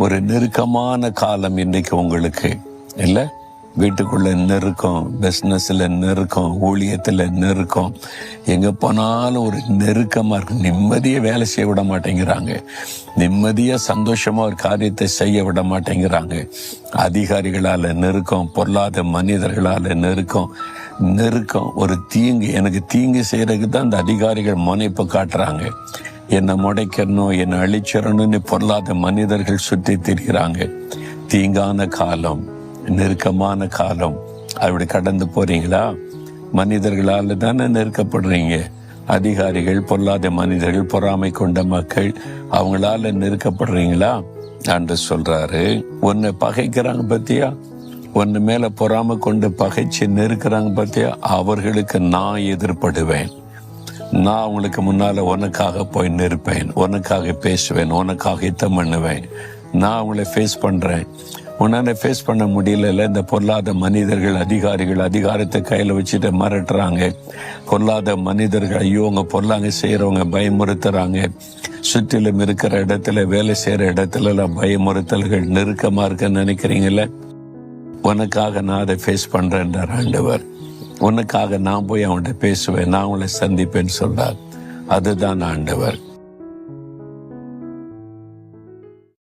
ஒரு நெருக்கமான காலம் இன்னைக்கு உங்களுக்கு இல்லை? வீட்டுக்குள்ள நெருக்கம், பிஸ்னஸ்ல நெருக்கம், ஊழியத்துல நெருக்கம், எங்க போனாலும் ஒரு நெருக்கமா இருக்கு. நிம்மதியை வேலை செய்ய விட மாட்டேங்கிறாங்க. நிம்மதியா சந்தோஷமா ஒரு காரியத்தை செய்ய விட மாட்டேங்கிறாங்க. அதிகாரிகளால நெருக்கம், பொருளாத மனிதர்களால நெருக்கம் ஒரு தீங்கு. எனக்கு தீங்கு செய்யறதுக்கு தான் இந்த அதிகாரிகள் முனைப்பு காட்டுறாங்க. என்னை முடைக்கணும், என்னை அழிச்சிடணும்னு பொருளாத மனிதர்கள் சுற்றி திரிகிறாங்க. தீங்கான காலம், நெருக்கமான காலம். அப்படி கடந்து போறீங்களா? மனிதர்களால தானே நெருக்கப்படுறீங்க. அதிகாரிகள், பொல்லாத மனிதர்கள், பொறாமை கொண்ட மக்கள், அவங்களால நெருக்கப்படுறீங்களா? என்று சொல்றாரு. உன்னை பகைக்கிறாங்க பத்தியா? உன்னை மேல பொறாமை கொண்டு பகைச்சு நெருக்கிறாங்க பத்தியா? அவர்களுக்கு நான் எதிர்படுவேன். நான் அவங்களுக்கு முன்னால உனக்காக போய் நிற்பேன், உனக்காக பேசுவேன், உனக்காக யுத்தம் பண்ணுவேன். நான் அவங்கள ஃபேஸ் பண்றேன். உன்னால ஃபேஸ் பண்ண முடியல. இந்த பொல்லாத மனிதர்கள், அதிகாரிகள் அதிகாரத்தை கையில வச்சுட்டு மிரட்டுறாங்க. பொல்லாத மனிதர்கள், ஐயோ அவங்க பொல்லாங்க செய்யறவங்க பயமுறுத்துறாங்க. சுற்றிலும் இருக்கிற இடத்துல, வேலை செய்யற இடத்துல எல்லாம் பயமுறுத்தல்கள் நெருக்கமா இருக்குன்னு நினைக்கிறீங்கல்ல? உனக்காக நான் அதை ஃபேஸ் பண்றேன்றார் ஆண்டவர். உனக்காக நான் போய் அவன்கிட்ட பேசுவேன், நான் அவங்களை சந்திப்பேன்னு சொல்றார். அதுதான் ஆண்டவர்.